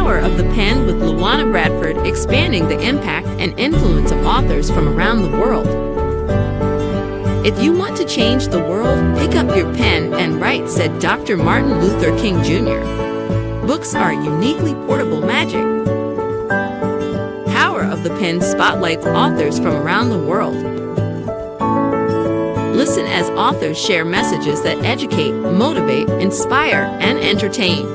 Power of the Pen with LaWanna Bradford, expanding the impact and influence of authors from around the world. If you want to change the world, pick up your pen and write, said Dr. Martin Luther King Jr. Books are uniquely portable magic. Power of the Pen spotlights authors from around the world. Listen as authors share messages that educate, motivate, inspire, and entertain.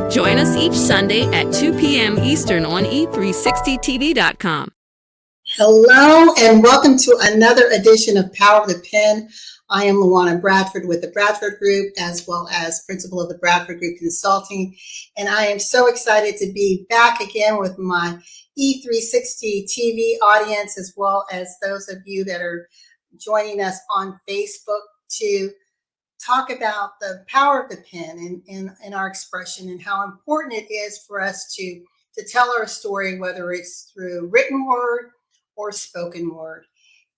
Join us each Sunday at 2 p.m. Eastern on e360tv.com. Hello and welcome to another edition of Power of the Pen. I am LaWanna Bradford with the Bradford Group, as well as principal of the Bradford Group Consulting. And I am so excited to be back again with my E360 TV audience, as well as those of you that are joining us on Facebook to talk about the power of the pen in our expression and how important it is for us to tell our story, whether it's through written word or spoken word.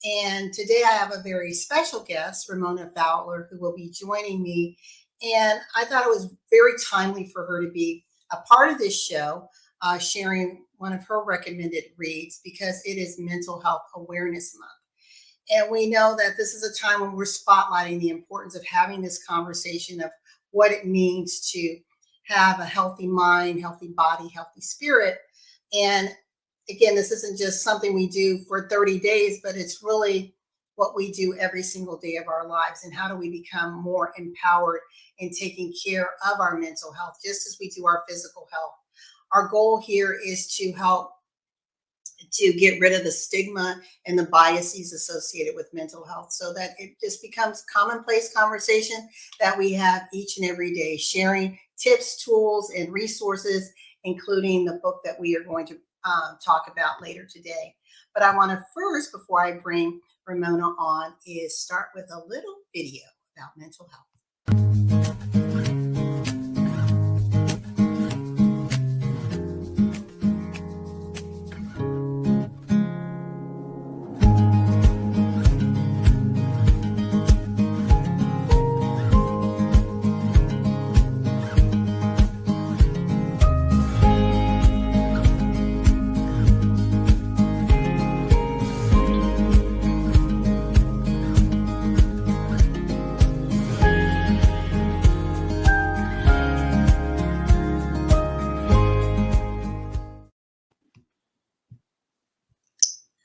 And today I have a very special guest, Ramona Fowler, who will be joining me. And I thought it was very timely for her to be a part of this show, sharing one of her recommended reads, because it is Mental Health Awareness Month. And we know that this is a time when we're spotlighting the importance of having this conversation of what it means to have a healthy mind, healthy body, healthy spirit. And again, this isn't just something we do for 30 days, but it's really what we do every single day of our lives. And how do we become more empowered in taking care of our mental health, just as we do our physical health? Our goal here is to help to get rid of the stigma and the biases associated with mental health, so that it just becomes commonplace conversation that we have each and every day, sharing tips, tools, and resources, including the book that we are going to talk about later today. But I want to first, before I bring Ramona on, is start with a little video about mental health.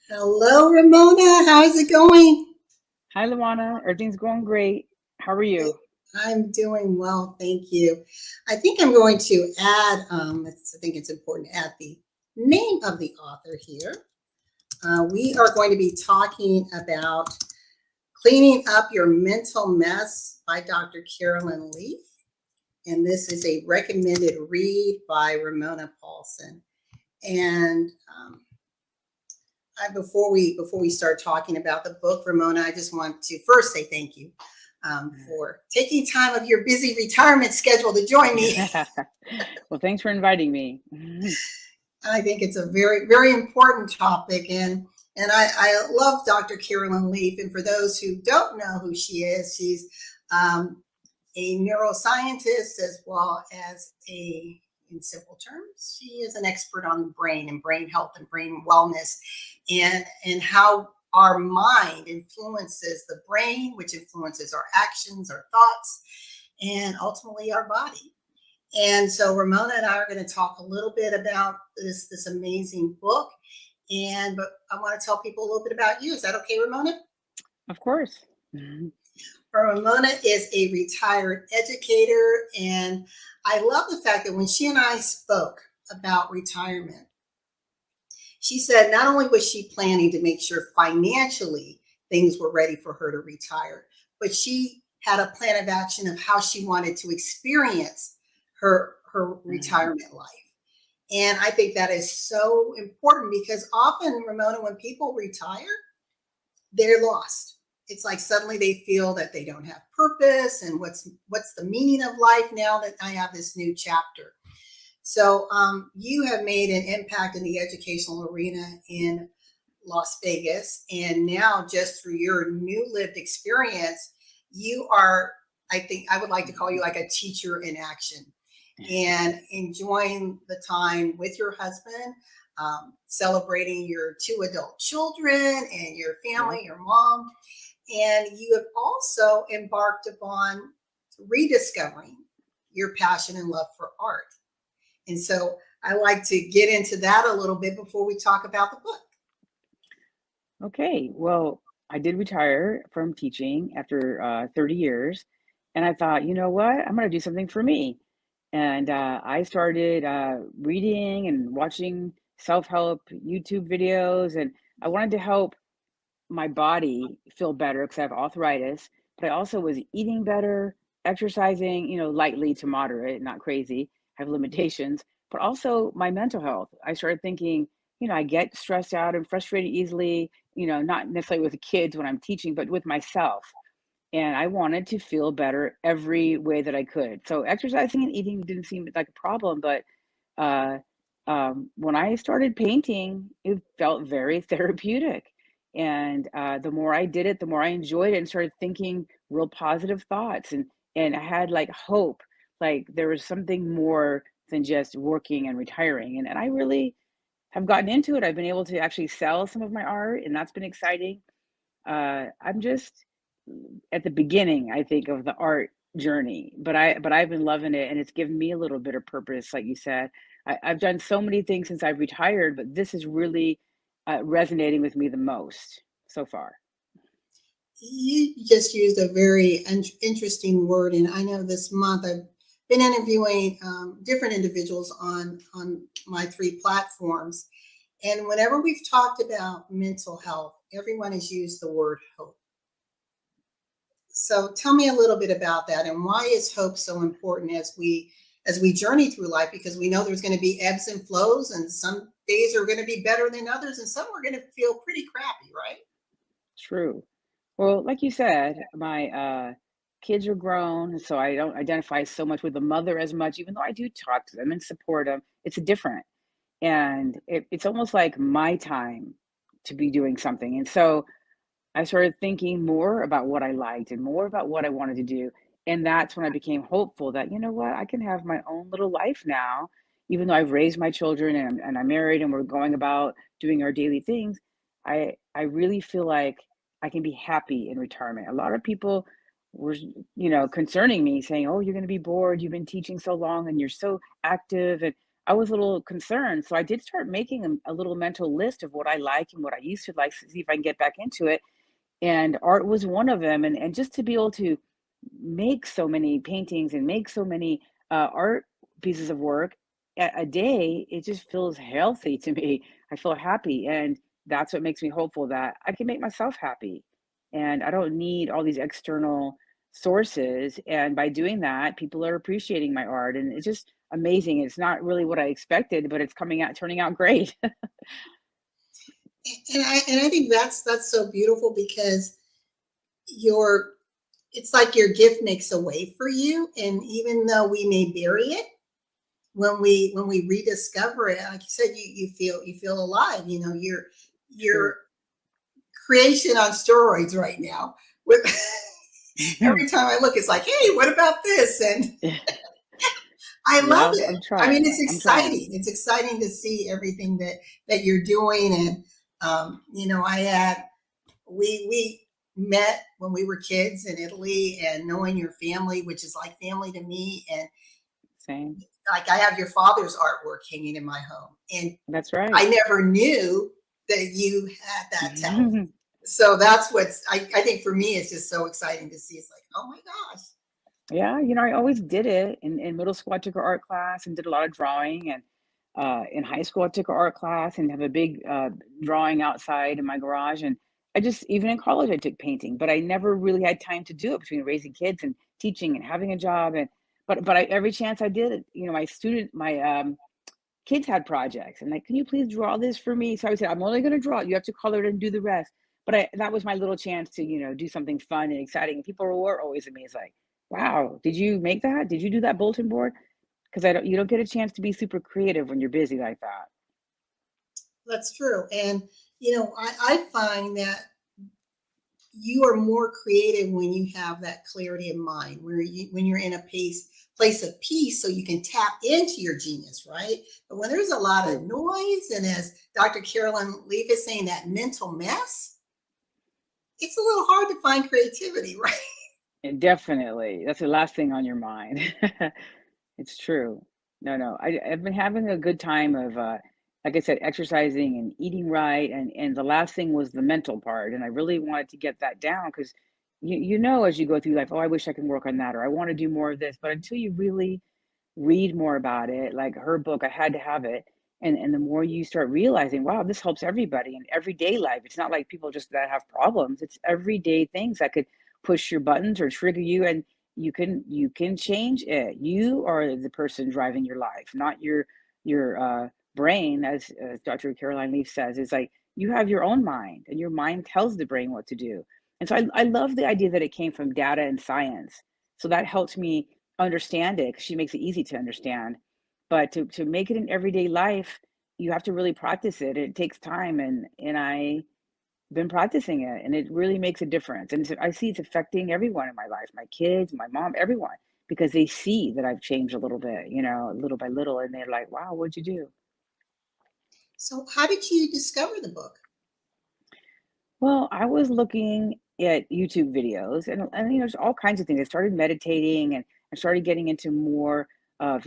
Hello, Ramona. How's it going? Hi, LaWanna. Everything's going great. How are you? I'm doing well, thank you. I think I'm going to add, I think it's important to add the name of the author here. We are going to be talking about Cleaning Up Your Mental Mess by Dr. Carolyn Leaf. And this is a recommended read by Ramona Paulson. And before we start talking about the book, Ramona, I just want to first say thank you for taking time of your busy retirement schedule to join me. Well, thanks for inviting me. I think it's a very, very important topic, and I love Dr. Carolyn Leaf. And for those who don't know who she is, she's a neuroscientist, as well as in simple terms, she is an expert on the brain and brain health and brain wellness, and how our mind influences the brain, which influences our actions, our thoughts, and ultimately our body. And so Ramona and I are going to talk a little bit about this amazing book. But I want to tell people a little bit about you. Is that okay, Ramona? Of course. Ramona is a retired educator, and I love the fact that when she and I spoke about retirement, she said not only was she planning to make sure financially things were ready for her to retire, but she had a plan of action of how she wanted to experience her retirement life. And I think that is so important, because often, Ramona, when people retire, they're lost. It's like suddenly they feel that they don't have purpose, and what's the meaning of life now that I have this new chapter. So you have made an impact in the educational arena in Las Vegas, and now just through your new lived experience, you are, I think I would like to call you like a teacher in action. and enjoying the time with your husband, celebrating your two adult children and your Yep. family, your mom. And you have also embarked upon rediscovering your passion and love for art. And so I like to get into that a little bit before we talk about the book. Okay. Well, I did retire from teaching after 30 years. And I thought, you know what? I'm going to do something for me. And I started reading and watching self-help YouTube videos. And I wanted to help my body feel better because I have arthritis, but I also was eating better, exercising, lightly to moderate, not crazy, have limitations, but also my mental health. I started thinking, I get stressed out and frustrated easily, not necessarily with the kids when I'm teaching, but with myself. And I wanted to feel better every way that I could. So exercising and eating didn't seem like a problem, but uh, when I started painting, it felt very therapeutic. And the more I did it, the more I enjoyed it and started thinking real positive thoughts. And I had like hope, like there was something more than just working and retiring. And I really have gotten into it. I've been able to actually sell some of my art, and that's been exciting. I'm just at the beginning, I think, of the art journey, but I've been loving it, and it's given me a little bit of purpose, like you said. I've done so many things since I've retired, but this is really resonating with me the most so far. You just used a very interesting word, and I know this month I've been interviewing different individuals on my three platforms, and whenever we've talked about mental health, everyone has used the word hope. So tell me a little bit about that, and why is hope so important as we journey through life? Because we know there's going to be ebbs and flows, and some days are going to be better than others, and some are going to feel pretty crappy, right? True. Well, like you said, my kids are grown, so I don't identify so much with the mother as much, even though I do talk to them and support them. It's different. And it's almost like my time to be doing something. And so I started thinking more about what I liked and more about what I wanted to do. And that's when I became hopeful that, you know what, I can have my own little life now, even though I've raised my children and I'm married and we're going about doing our daily things. I really feel like I can be happy in retirement. A lot of people were, concerning me saying, oh, you're going to be bored. You've been teaching so long and you're so active. And I was a little concerned. So I did start making a little mental list of what I like and what I used to like to see if I can get back into it, and art was one of them. And just to be able to make so many paintings and make so many art pieces of work a day, it just feels healthy to me. I feel happy, and that's what makes me hopeful that I can make myself happy, and I don't need all these external sources. And by doing that, people are appreciating my art, and it's just amazing. It's not really what I expected, but it's coming out turning out great. And I think that's so beautiful because your it's like your gift makes a way for you, and even though we may bury it, when we rediscover it, like you said, you feel alive. Your True. creation on steroids right now. With every time I look, it's like, hey, what about this? And I love Yeah, it. I'm I mean, trying. it's I'm trying. exciting. It's exciting to see everything that you're doing. And I had we met when we were kids in Italy, and knowing your family, which is like family to me, and Same. like I have your father's artwork hanging in my home, and That's right. I never knew that you had that talent. So that's I think for me it's just so exciting to see. It's like, oh my gosh. Yeah, I always did it. In middle school, I took an art class and did a lot of drawing. And in high school, I took an art class and have a big drawing outside in my garage. And I just, even in college, I took painting, but I never really had time to do it between raising kids and teaching and having a job. And every chance I did, my kids had projects and like, can you please draw this for me? So I would say, I'm only going to draw it. You have to color it and do the rest. But that was my little chance to, do something fun and exciting. And people were always amazed, like, wow, did you make that? Did you do that bulletin board? Because you don't get a chance to be super creative when you're busy like that. That's true. And I find that you are more creative when you have that clarity of mind, when you're in a place of peace, so you can tap into your genius, right? But when there's a lot of True. noise, and as Dr. Carolyn Leaf is saying, that mental mess, it's a little hard to find creativity, right? Definitely. That's the last thing on your mind. It's true. No. I've been having a good time of, like I said, exercising and eating right. And the last thing was the mental part. And I really wanted to get that down because you know, as you go through life, oh, I wish I could work on that, or I want to do more of this. But until you really read more about it, like her book, I had to have it. And the more you start realizing, wow, this helps everybody in everyday life. It's not like people just that have problems. It's everyday things that could push your buttons or trigger you, and you can change it. You are the person driving your life, not your brain, as Dr. Caroline Leaf says. Is like you have your own mind, and your mind tells the brain what to do. And so I love the idea that it came from data and science. So that helped me understand it, 'cause she makes it easy to understand. But to make it in everyday life, you have to really practice it. It takes time, and I been practicing it, and it really makes a difference. And I see it's affecting everyone in my life, my kids, my mom, everyone, because they see that I've changed a little bit, little by little, and they're like, wow, what'd you do? So how did you discover the book? Well, I was looking at YouTube videos, and there's all kinds of things. I started meditating, and I started getting into more of,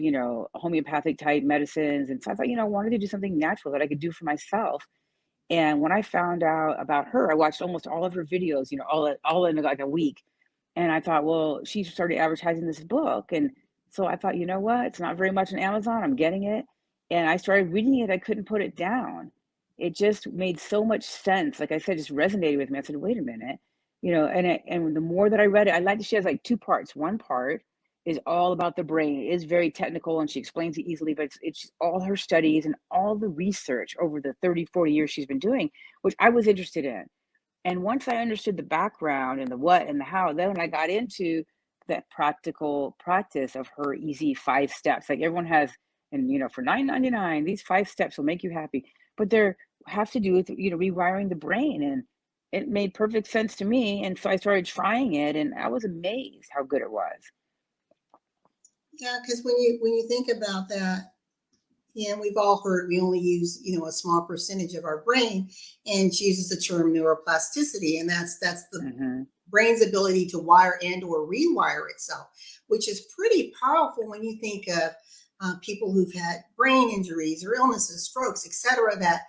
homeopathic type medicines. And so I thought, I wanted to do something natural that I could do for myself. And when I found out about her, I watched almost all of her videos, all in like a week. And I thought, well, she started advertising this book. And so I thought, you know what? It's not very much on Amazon. I'm getting it. And I started reading it. I couldn't put it down. It just made so much sense. Like I said, just resonated with me. I said, wait a minute, and the more that I read it, I like that she has like two parts. One part is all about the brain. It is very technical, and she explains it easily, but it's all her studies and all the research over the 30, 40 years she's been doing, which I was interested in. And once I understood the background and the what and the how, then I got into that practical practice of her easy 5 steps. Like everyone has, and for 9.99, these 5 steps will make you happy. But they're have to do with rewiring the brain, and it made perfect sense to me. And so I started trying it, and I was amazed how good it was. Yeah, because when you think about that, yeah, we've all heard we only use a small percentage of our brain, and she uses the term neuroplasticity, and that's the Hmm. brain's ability to wire and or rewire itself, which is pretty powerful when you think of people who've had brain injuries or illnesses, strokes, etc. That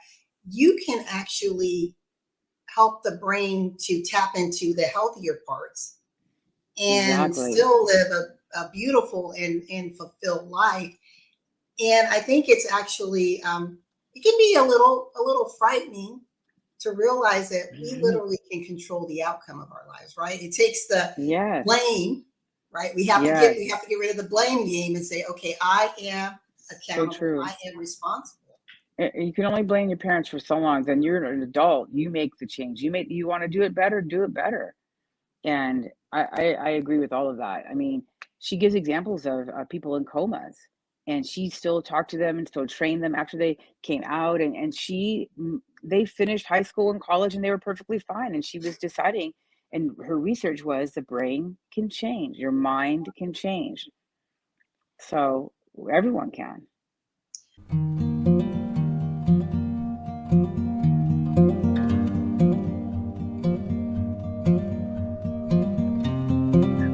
you can actually help the brain to tap into the healthier parts and Exactly. still live a beautiful and fulfilled life. And I think it's actually it can be a little frightening to realize that we literally can control the outcome of our lives, right? It takes the Yes. blame, right? We have to get Yes. we have to get rid of the blame game and say, okay, I am So accountable, true. I am responsible. You can only blame your parents for so long. Then you're an adult. You make the change. You want to do it better, do it better. And I agree with all of that. I mean, she gives examples of people in comas, and she still talked to them and still trained them after they came out. And they finished high school and college, and they were perfectly fine. And she was deciding, and her research was the brain can change, your mind can change. So everyone can.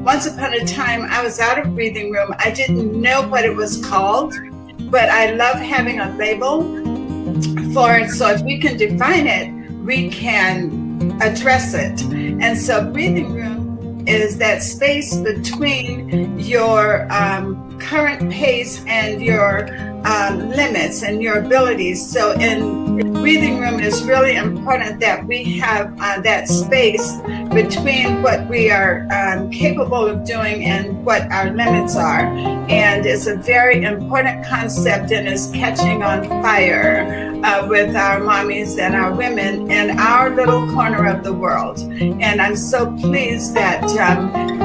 Once upon a time, I was out of breathing room. I didn't know what it was called, but I love having a label for it. So if we can define it, we can address it. And so breathing room is that space between your current pace and your limits and your abilities. So in breathing room, it's really important that we have that space between what we are capable of doing and what our limits are. And it's a very important concept, and is catching on fire with our mommies and our women in our little corner of the world. And I'm so pleased that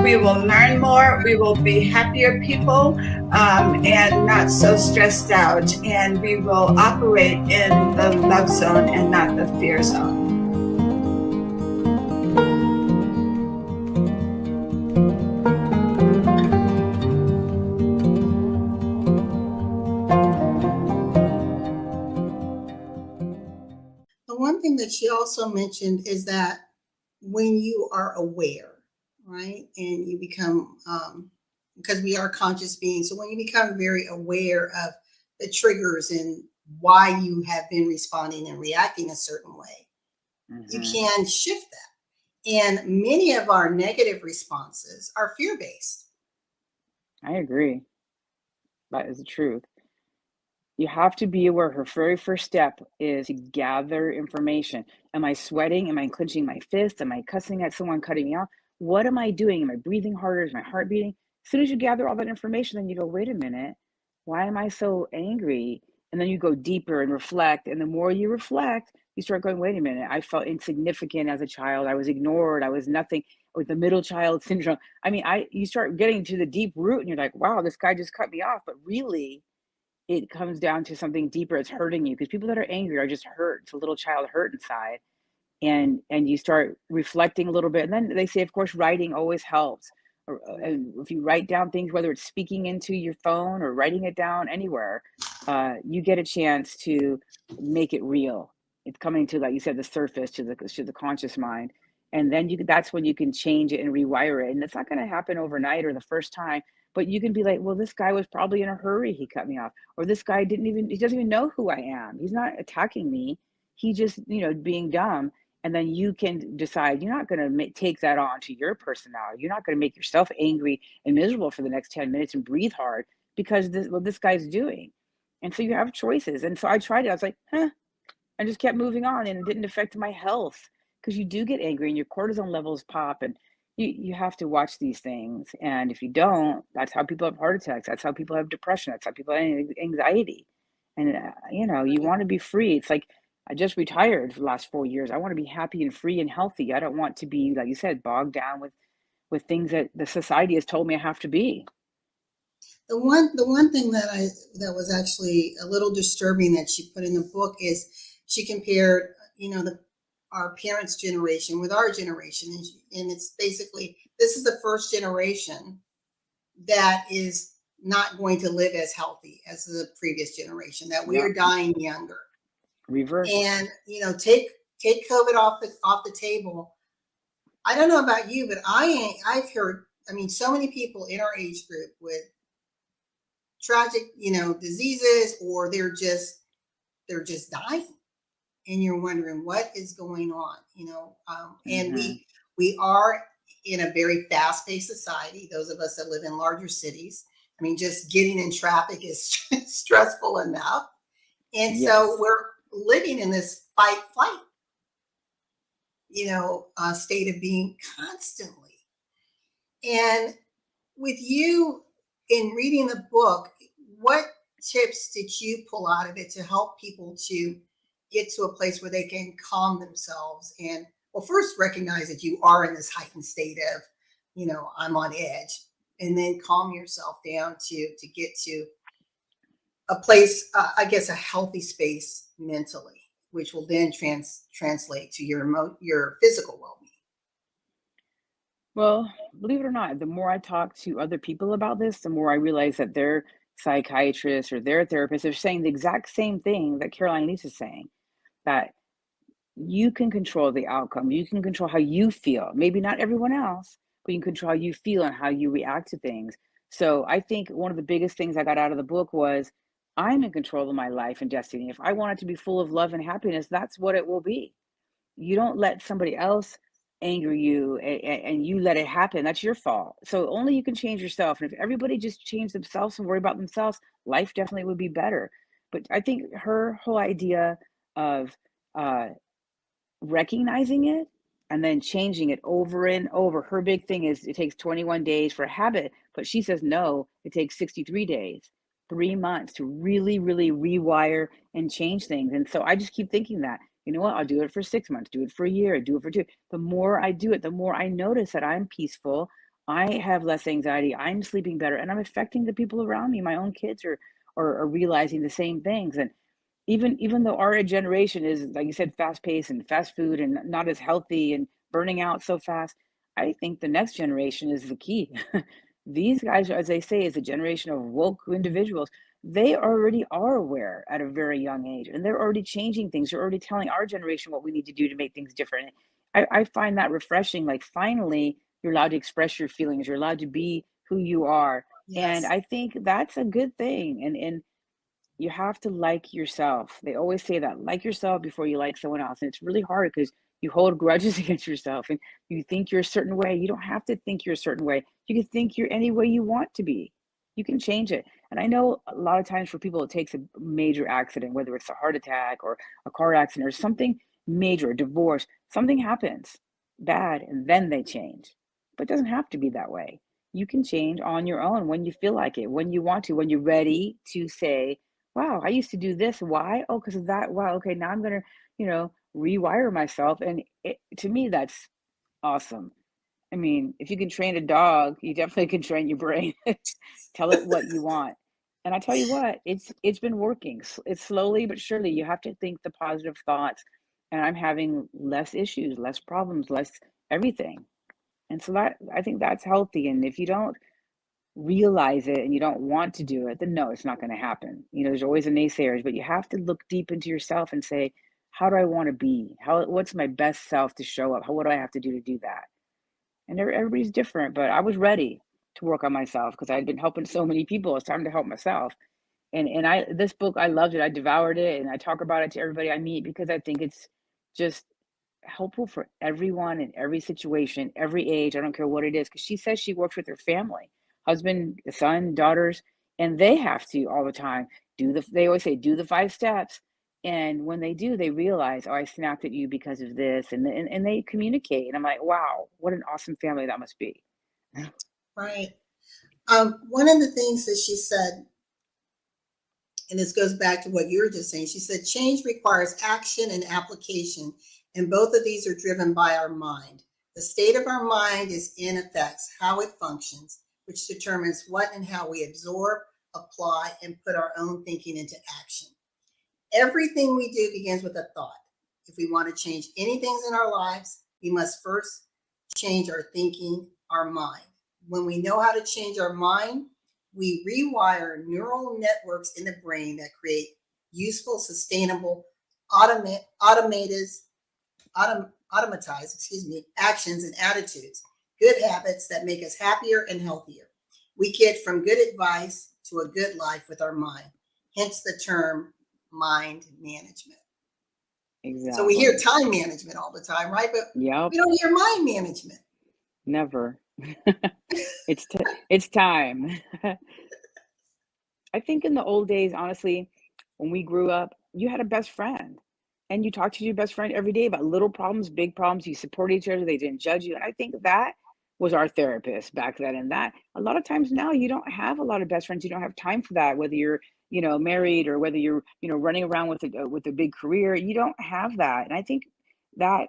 we will learn more, we will be happier people, and not so stressed out, and we will operate in the love zone and not the fear zone. thing that she also mentioned is that when you are aware, right, and you become, because we are conscious beings, so when you become very aware of the triggers and why you have been responding and reacting a certain way, you Mm-hmm. can shift that. And many of our negative responses are fear based. I agree. That is the truth. You have to be aware. Her very first step is to gather information. Am I sweating? Am I clenching my fist? Am I cussing at someone cutting me off? What am I doing? Am I breathing harder? Is my heart beating? As soon as you gather all that information, then you go, wait a minute, why am I so angry? And then you go deeper and reflect. And the more you reflect, you start going, wait a minute, I felt insignificant as a child. I was ignored. I was nothing, with the middle child syndrome. I mean, you start getting to the deep root and you're like, wow, this guy just cut me off. But really, it comes down to something deeper. It's hurting you, because people that are angry are just hurt. It's a little child hurt inside. And you start reflecting a little bit, and then they say, of course, writing always helps. And if you write down things, whether it's speaking into your phone or writing it down anywhere, you get a chance to make it real. It's coming to, like you said, the surface, to the conscious mind. And then that's when you can change it and rewire it. And it's not going to happen overnight or the first time, but you can be like, well, this guy was probably in a hurry, he cut me off. Or this guy he doesn't even know who I am, he's not attacking me, he just, being dumb. And then you can decide you're not going to take that on to your personality. You're not going to make yourself angry and miserable for the next 10 minutes and breathe hard because what this guy's doing. And so you have choices. And so I tried it. I was like, I just kept moving on, and it didn't affect my health, because you do get angry and your cortisone levels pop, and you have to watch these things. And if you don't, that's how people have heart attacks. That's how people have depression. That's how people have anxiety. And, you want to be free. It's like, I just retired for the last 4 years. I want to be happy and free and healthy. I don't want to be, like you said, bogged down with things that the society has told me I have to be. The one thing that was actually a little disturbing that she put in the book is she compared, our parents' generation with our generation, and it's basically, this is the first generation that is not going to live as healthy as the previous generation, that we Yeah. are dying younger. Reverse. And take COVID off the table. I don't know about you, but I've heard, so many people in our age group with tragic, diseases, or they're just dying, and you're wondering what is going on, and Mm-hmm. we are in a very fast-paced society. Those of us that live in larger cities, just getting in traffic is stressful enough, and Yes. so we're living in this fight flight, state of being constantly. And with you, in reading the book, what tips did you pull out of it to help people to get to a place where they can calm themselves and, well, first recognize that you are in this heightened state of, I'm on edge, and then calm yourself down to get to a place, I guess, a healthy space mentally, which will then translate to your physical well-being. Well, believe it or not, the more I talk to other people about this, the more I realize that their psychiatrists or their therapists are saying the exact same thing that Caroline Leaf is saying, that you can control the outcome. You can control how you feel. Maybe not everyone else, but you can control how you feel and how you react to things. So I think one of the biggest things I got out of the book was, I'm in control of my life and destiny. If I want it to be full of love and happiness, that's what it will be. You don't let somebody else anger you, and you let it happen. That's your fault. So only you can change yourself. And if everybody just changed themselves and worry about themselves, life definitely would be better. But I think her whole idea of uh, recognizing it and then changing it over and over. Her big thing is it takes 21 days for a habit, but she says no, it takes 63 days, 3 months to really, really rewire and change things. And so I just keep thinking that, you know what, I'll do it for 6 months, do it for a year, do it for two. The more I do it, the more I notice that I'm peaceful. I have less anxiety. I'm sleeping better, and I'm affecting the people around me. My own kids are realizing the same things. And even though our generation is, like you said, fast paced and fast food and not as healthy and burning out so fast, I think the next generation is the key. These guys, as they say, is a generation of woke individuals. they already are aware at a very young age, and they're already changing things. They're already telling our generation what we need to do to make things different. I find that refreshing. Like, finally, you're allowed to express your feelings. You're allowed to be who you are. And Yes. I think that's a good thing. And you have to like yourself. They always say that, like yourself before you like someone else. And it's really hard because you hold grudges against yourself and you think you're a certain way. You don't have to think you're a certain way. You can think you're any way you want to be. You can change it. And I know a lot of times for people, it takes a major accident, whether it's a heart attack or a car accident or something major, a divorce, something happens bad, and then they change. But it doesn't have to be that way. You can change on your own when you feel like it, when you want to, when you're ready to say, wow, I used to do this. Why? Oh, because of that. Wow. Okay. Now I'm going to, rewire myself. And to me, that's awesome. I mean, if you can train a dog, you definitely can train your brain. Tell it what you want. And I tell you what, it's been working. It's slowly but surely. You have to think the positive thoughts. And I'm having less issues, less problems, less everything. And so that, I think that's healthy. And if you don't realize it and you don't want to do it, then no, it's not going to happen. There's always a naysayers, but you have to look deep into yourself and say, how do I want to be? What's my best self to show up? What do I have to do to do that? And everybody's different, but I was ready to work on myself because I'd been helping so many people. It's time to help myself. And this book, I loved it. I devoured it, and I talk about it to everybody I meet because I think it's just helpful for everyone in every situation, every age. I don't care what it is. Because she says she works with her family, husband, son, daughters, and they have to all the time they always say, do the 5 steps. And when they do, they realize, oh, I snapped at you because of this. And they communicate. And I'm like, wow, what an awesome family that must be. Right. One of the things that she said, and this goes back to what you were just saying, she said, change requires action and application, and both of these are driven by our mind. The state of our mind is in affects how it functions, which determines what and how we absorb, apply, and put our own thinking into action. Everything we do begins with a thought. If we want to change anything in our lives, we must first change our thinking, our mind. When we know how to change our mind, we rewire neural networks in the brain that create useful, sustainable, automatized actions and attitudes, good habits that make us happier and healthier. We get from good advice to a good life with our mind, hence the term mind management. Exactly. So we hear time management all the time, right? But yep. we don't hear mind management. Never. It's time. I think in the old days, honestly, when we grew up, you had a best friend and you talked to your best friend every day about little problems, big problems. You supported each other. They didn't judge you. And I think that was our therapist back then. And that a lot of times now you don't have a lot of best friends. You don't have time for that, whether you're, married or whether you're, running around with a big career. You don't have that. And I think that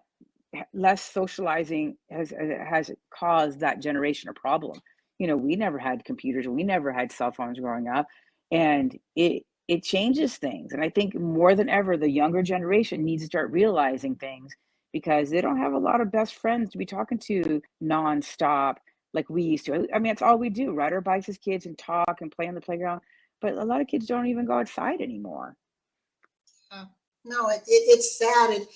less socializing has caused that generation a problem. We never had computers, we never had cell phones growing up, and it changes things. And I think more than ever, the younger generation needs to start realizing things because they don't have a lot of best friends to be talking to nonstop like we used to. I mean, that's all we do, ride our bikes as kids and talk and play on the playground. But a lot of kids don't even go outside anymore. No, it's sad. And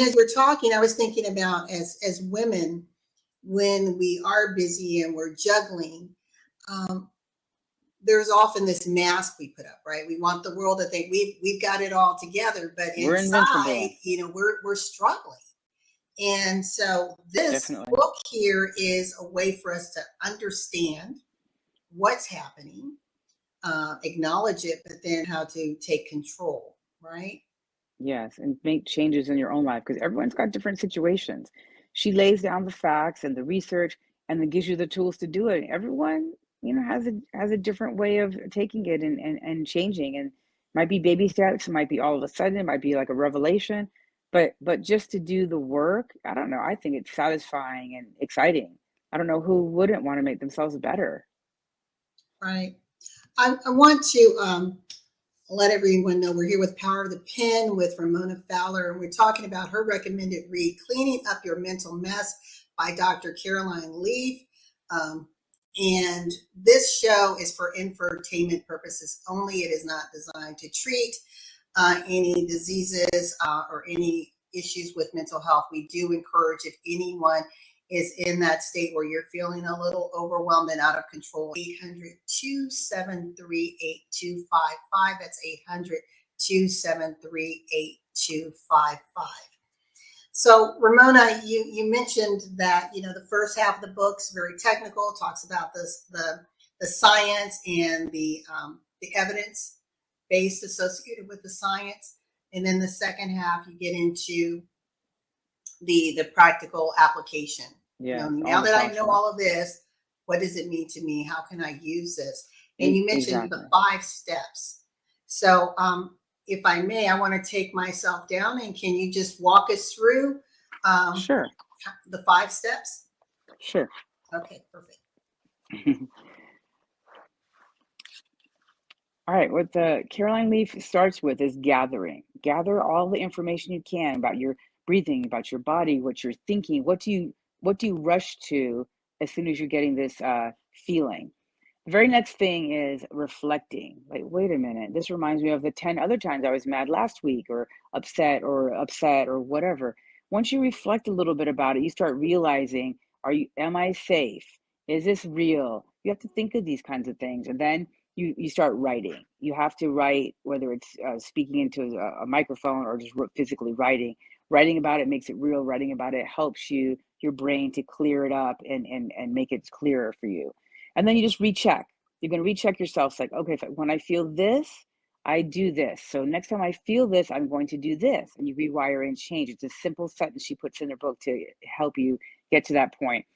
as we're talking, I was thinking about as women, when we are busy and we're juggling, there's often this mask we put up, right? We want the world to think we've got it all together, but We're inside, invincible. we're struggling. And so this Definitely. book here is a way for us to understand what's happening, acknowledge it, but then how to take control, right? Yes, and make changes in your own life because everyone's got different situations. She lays down the facts and the research and then gives you the tools to do it. Everyone, has a different way of taking it and changing. And might be baby steps, it might be all of a sudden, it might be like a revelation. But just to do the work, I don't know. I think it's satisfying and exciting. I don't know who wouldn't want to make themselves better. Right. I want to let everyone know we're here with Power of the Pen with Ramona Fowler, and we're talking about her recommended read, Cleaning Up Your Mental Mess by Dr. Caroline Leaf. And this show is for infotainment purposes only. It is not designed to treat any diseases or any issues with mental health. We do encourage, if anyone is in that state where you're feeling a little overwhelmed and out of control, 800-273-8255. That's 800-273-8255. So Ramona, you mentioned that, the first half of the book's very technical, talks about the science and the evidence base associated with the science. And then the second half, you get into the practical application. Yeah. Now that I know all of this, what does it mean to me? How can I use this? And you mentioned the 5 steps. So if I may, I want to take myself down, and can you just walk us through Sure. the 5 steps? Sure. Okay, perfect. All right, what the Caroline Leaf starts with is gathering. Gather all the information you can about your breathing, about your body, what you're thinking. What do you rush to as soon as you're getting this feeling? The very next thing is reflecting. Like, wait a minute, this reminds me of the 10 other times I was mad last week, or upset or whatever. Once you reflect a little bit about it, you start realizing, am I safe? Is this real? You have to think of these kinds of things. And then you start writing. You have to write, whether it's speaking into a microphone or just physically writing. Writing about it makes it real. Writing about it helps your brain to clear it up and make it clearer for you. And then you just recheck. You're going to recheck yourself. It's like, okay, when I feel this, I do this. So next time I feel this, I'm going to do this. And you rewire and change. It's a simple sentence she puts in her book to help you get to that point.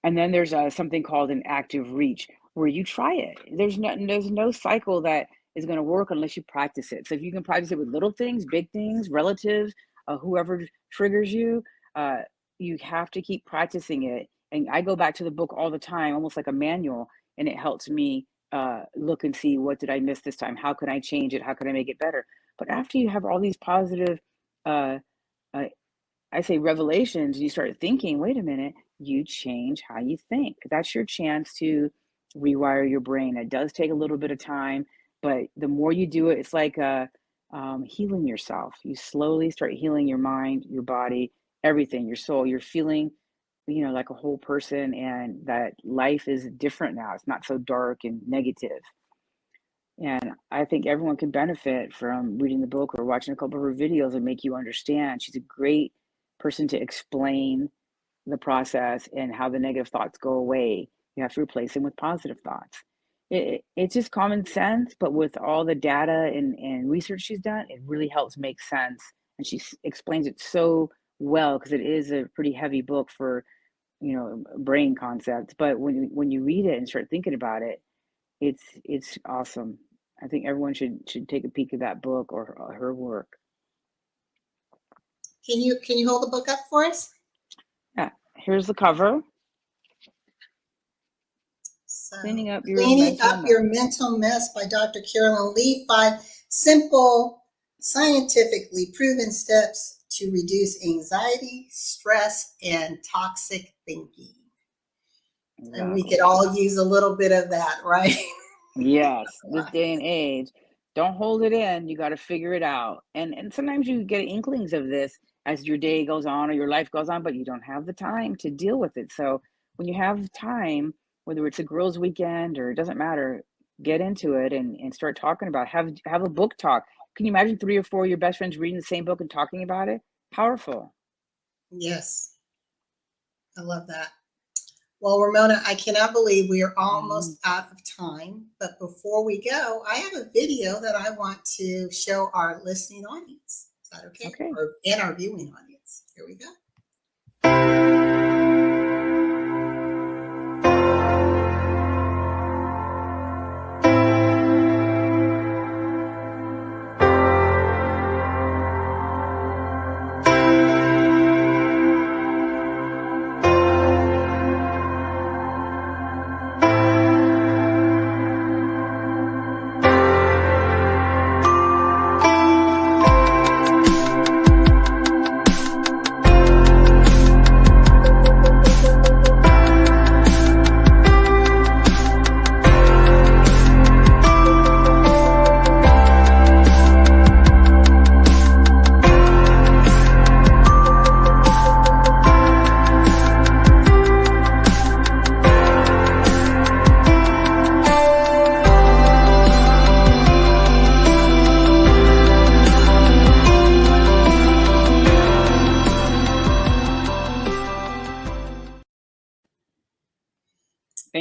And then there's something called an active reach, where you try it. There's no cycle that is going to work unless you practice it. So if you can practice it with little things, big things, relatives, whoever triggers you, you have to keep practicing it. And I go back to the book all the time, almost like a manual, and it helps me look and see, what did I miss this time? How can I change it? How can I make it better? But after you have all these positive, I say revelations, you start thinking, wait a minute, you change how you think. That's your chance to rewire your brain. It does take a little bit of time, but the more you do it, it's like healing yourself. You slowly start healing your mind, your body, everything, your soul. You're feeling, like a whole person, and that life is different now. It's not so dark and negative. And I think everyone can benefit from reading the book or watching a couple of her videos and make you understand. She's a great person to explain the process and how the negative thoughts go away. You have to replace them with positive thoughts. It's just common sense, but with all the data and research she's done, it really helps make sense. And she explains it so well, because it is a pretty heavy book for, brain concepts. But when you read it and start thinking about it, it's awesome. I think everyone should take a peek at that book or her work. Can you hold the book up for us? Yeah, here's the cover. So, Cleaning Up Your Mental Mess by Dr. Caroline Leaf. 5 simple, scientifically proven steps to reduce anxiety, stress, and toxic thinking. Exactly. And we could all use a little bit of that, right? Yes, this day and age. Don't hold it in. You got to figure it out. And sometimes you get inklings of this as your day goes on or your life goes on, but you don't have the time to deal with it. So when you have time, whether it's a girls' weekend or it doesn't matter, get into it and start talking about it. Have a book talk. Can you imagine 3 or 4 of your best friends reading the same book and talking about it? Powerful. Yes. I love that. Well, Ramona, I cannot believe we are almost out of time. But before we go, I have a video that I want to show our listening audience. Is that okay? Okay. And our viewing audience. Here we go.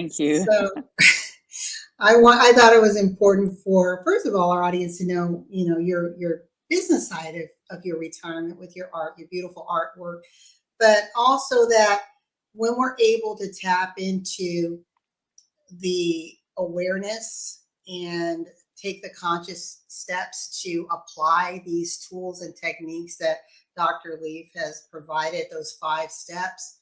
Thank you. So I thought it was important for, first of all, our audience to know, your business side of your retirement with your art, your beautiful artwork, but also that when we're able to tap into the awareness and take the conscious steps to apply these tools and techniques that Dr. Leaf has provided, those 5 steps,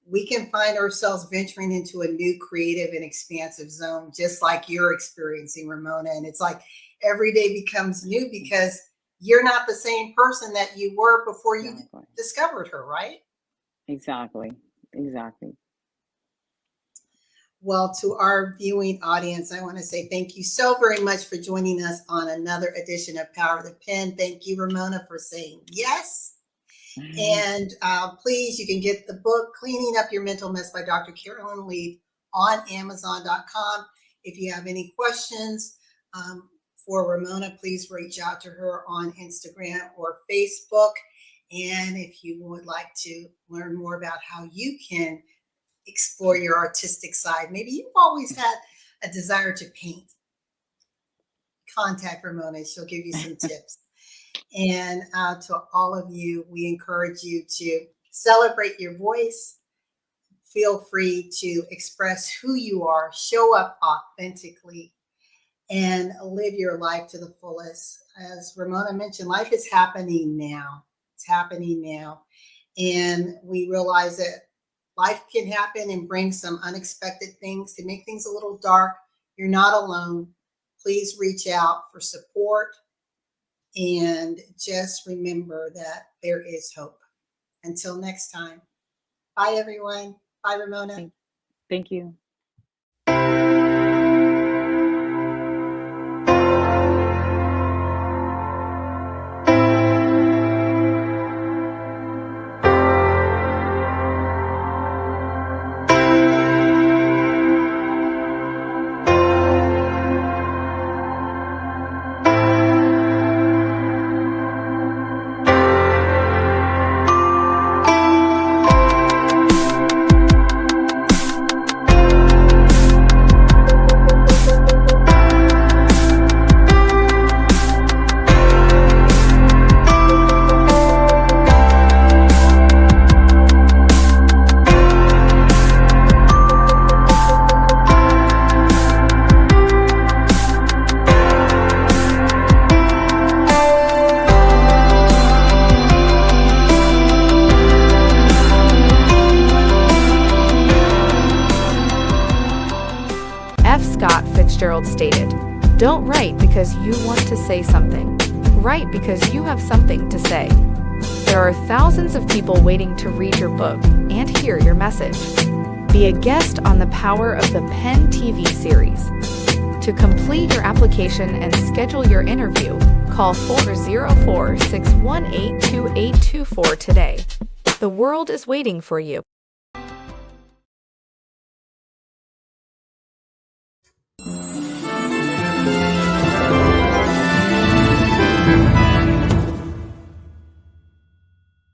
we can find ourselves venturing into a new creative and expansive zone, just like you're experiencing, Ramona. And it's like every day becomes new because you're not the same person that you were before you discovered her, right? Exactly. Well, to our viewing audience, I want to say thank you so very much for joining us on another edition of Power of the Pen. Thank you, Ramona, for saying yes. And please, you can get the book, Cleaning Up Your Mental Mess by Dr. Carolyn Leaf on Amazon.com. If you have any questions for Ramona, please reach out to her on Instagram or Facebook. And if you would like to learn more about how you can explore your artistic side, maybe you've always had a desire to paint, contact Ramona. She'll give you some tips. And to all of you, we encourage you to celebrate your voice. Feel free to express who you are, show up authentically, and live your life to the fullest. As Ramona mentioned, life is happening now. It's happening now. And we realize that life can happen and bring some unexpected things to make things a little dark. You're not alone. Please reach out for support. And just remember that there is hope. Until next time. Bye, everyone. Bye, Ramona. Thank you. Fitzgerald stated, "Don't write because you want to say something. Write because you have something to say." There are thousands of people waiting to read your book and hear your message. Be a guest on the Power of the Pen TV series. To complete your application and schedule your interview, call 404-618-2824 today. The world is waiting for you.